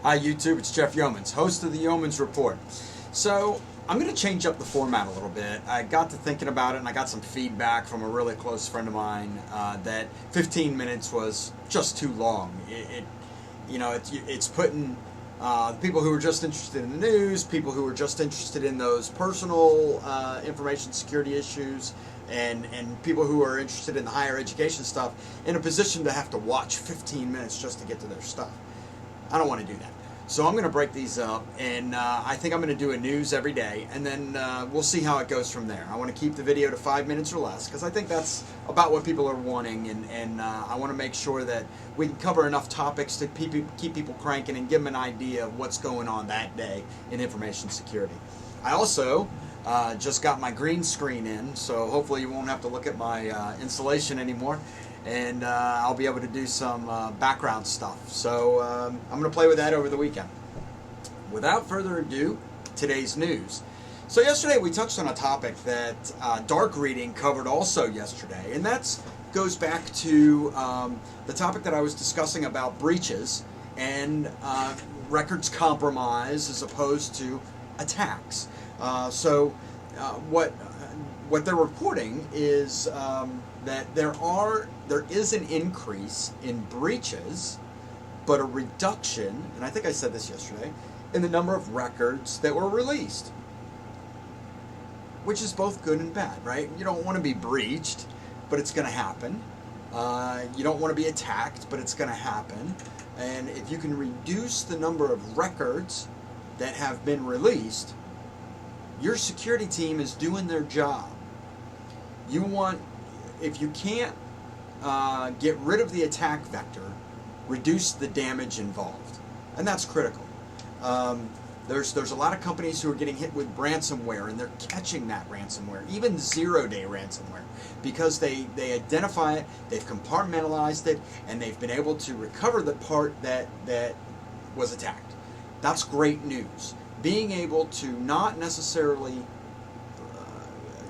Hi YouTube, it's Jeff Youmans, host of the Youmans Report. So I'm going to change up the format a little bit. I got to thinking about it and I got some feedback from a really close friend of mine that 15 minutes was just too long. It's putting people who are just interested in the news, people who are just interested in those personal information security issues, and people who are interested in the higher education stuff in a position to have to watch 15 minutes just to get to their stuff. I don't want to do that. So I'm going to break these up, and I think I'm going to do a news every day, and then we'll see how it goes from there. I want to keep the video to 5 minutes or less, because I think that's about what people are wanting, and I want to make sure that we can cover enough topics to keep people cranking and give them an idea of what's going on that day in information security. I also just got my green screen in, so hopefully you won't have to look at my installation anymore. And I'll be able to do some background stuff. So I'm going to play with that over the weekend. Without further ado, today's news. So yesterday we touched on a topic that Dark Reading covered also yesterday, and that goes back to the topic that I was discussing about breaches and records compromise as opposed to attacks. What they're reporting is that there is an increase in breaches, but a reduction, and I think I said this yesterday, in the number of records that were released, which is both good and bad, right? You don't want to be breached, but it's going to happen. You don't want to be attacked, but it's going to happen. And if you can reduce the number of records that have been released, your security team is doing their job. If you can't get rid of the attack vector, reduce the damage involved, and that's critical. There's a lot of companies who are getting hit with ransomware, and they're catching that ransomware, even zero-day ransomware, because they identify it, they've compartmentalized it, and they've been able to recover the part that was attacked. That's great news. Being able to not necessarily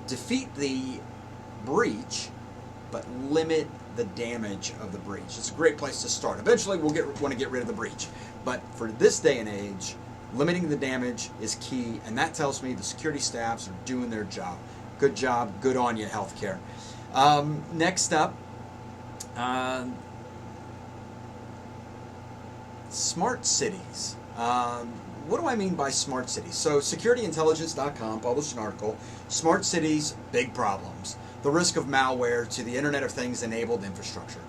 defeat the breach, but limit the damage of the breach. It's a great place to start. Eventually we'll want to get rid of the breach, but for this day and age, limiting the damage is key, and that tells me the security staffs are doing their job. Good job, good on you, healthcare. Next up, smart cities. What do I mean by smart cities? So securityintelligence.com published an article, Smart Cities, Big Problems. The risk of malware to the Internet of Things enabled infrastructure.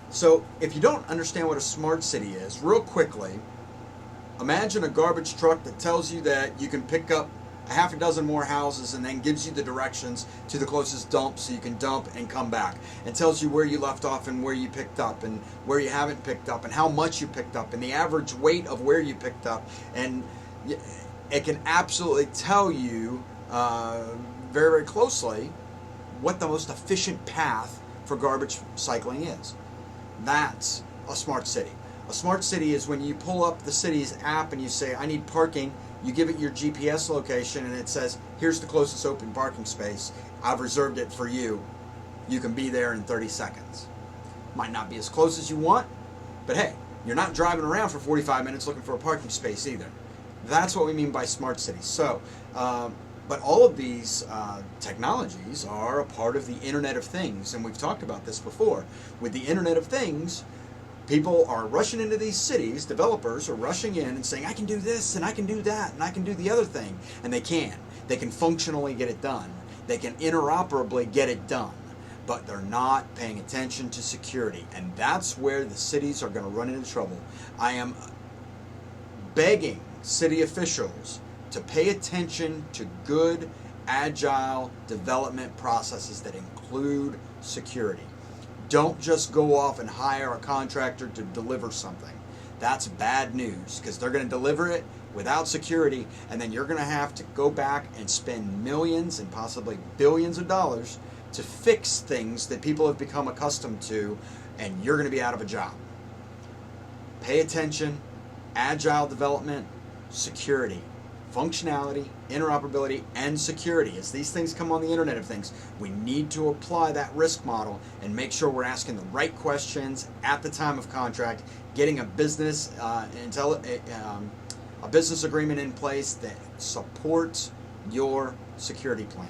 So if you don't understand what a smart city is, real quickly, imagine a garbage truck that tells you that you can pick up a half a dozen more houses and then gives you the directions to the closest dump so you can dump and come back, and tells you where you left off and where you picked up and where you haven't picked up and how much you picked up and the average weight of where you picked up, and it can absolutely tell you very, very closely what the most efficient path for garbage cycling is. That's a smart city. A smart city is when you pull up the city's app and you say, I need parking, you give it your GPS location and it says, here's the closest open parking space, I've reserved it for you, you can be there in 30 seconds. Might not be as close as you want, but hey, you're not driving around for 45 minutes looking for a parking space either. That's what we mean by smart cities. So, but all of these technologies are a part of the Internet of Things, and we've talked about this before. With the Internet of Things, people are rushing into these cities, developers are rushing in and saying, I can do this, and I can do that, and I can do the other thing. And they can. They can functionally get it done. They can interoperably get it done. But they're not paying attention to security, and that's where the cities are going to run into trouble. I am begging city officials to pay attention to good, agile development processes that include security. Don't just go off and hire a contractor to deliver something. That's bad news, because they're going to deliver it without security, and then you're going to have to go back and spend millions and possibly billions of dollars to fix things that people have become accustomed to, and you're going to be out of a job. Pay attention, agile development, security. functionality, interoperability, and security. As these things come on the Internet of Things, we need to apply that risk model and make sure we're asking the right questions at the time of contract, getting a business a business agreement in place that supports your security plan.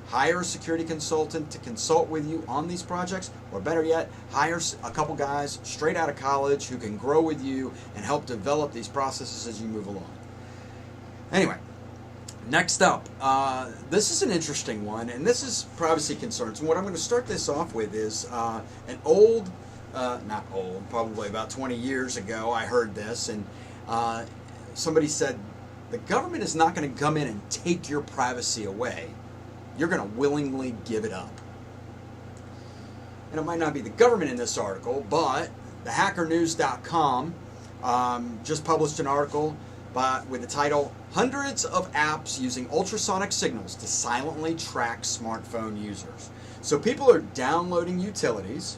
Hire a security consultant to consult with you on these projects, or better yet, hire a couple guys straight out of college who can grow with you and help develop these processes as you move along. Anyway, next up, this is an interesting one, and this is privacy concerns. And what I'm going to start this off with is an old, not old, probably about 20 years ago, I heard this, and somebody said, the government is not going to come in and take your privacy away. You're going to willingly give it up. And it might not be the government in this article, but thehackernews.com just published an article with the title, Hundreds of Apps Using Ultrasonic Signals to Silently Track Smartphone Users. So people are downloading utilities,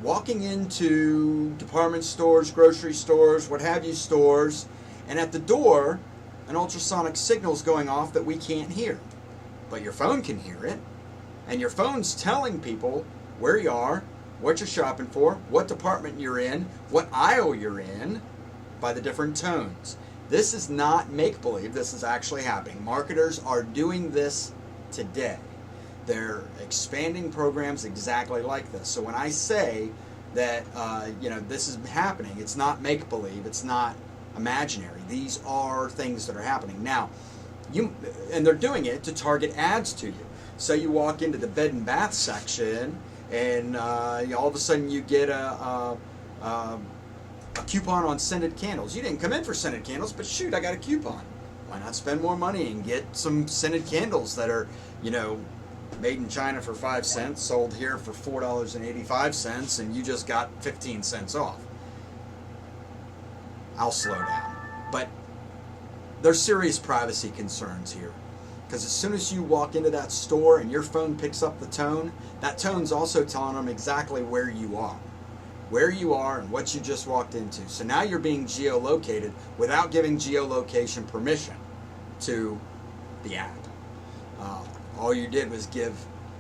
walking into department stores, grocery stores, what have you stores, and at the door, an ultrasonic signal's going off that we can't hear. But your phone can hear it, and your phone's telling people where you are, what you're shopping for, what department you're in, what aisle you're in, by the different tones. This is not make-believe, this is actually happening. Marketers are doing this today. They're expanding programs exactly like this. So when I say that this is happening, it's not make-believe, it's not imaginary. These are things that are happening. Now, and they're doing it to target ads to you. So you walk into the bed and bath section, and all of a sudden you get a coupon on scented candles. You didn't come in for scented candles, but shoot, I got a coupon. Why not spend more money and get some scented candles that are, made in China for 5 cents, sold here for $4.85, and you just got 15 cents off. I'll slow down. But there's serious privacy concerns here. Because as soon as you walk into that store and your phone picks up the tone, that tone's also telling them exactly where you are. Where you are and what you just walked into. So now you're being geolocated without giving geolocation permission to the app. All you did was give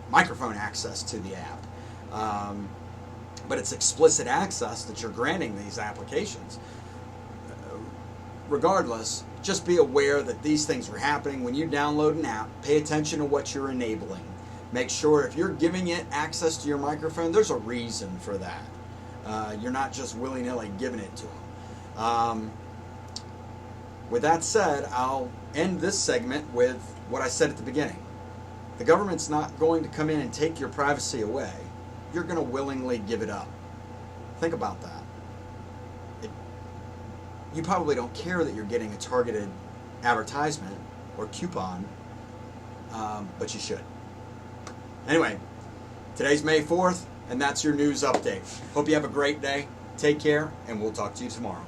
microphone access to the app. But it's explicit access that you're granting these applications. Regardless, just be aware that these things are happening. When you download an app, pay attention to what you're enabling. Make sure if you're giving it access to your microphone, there's a reason for that. You're not just willy-nilly giving it to them. With that said, I'll end this segment with what I said at the beginning. The government's not going to come in and take your privacy away. You're going to willingly give it up. Think about that. You probably don't care that you're getting a targeted advertisement or coupon, but you should. Anyway, today's May 4th, and that's your news update. Hope you have a great day. Take care, and we'll talk to you tomorrow.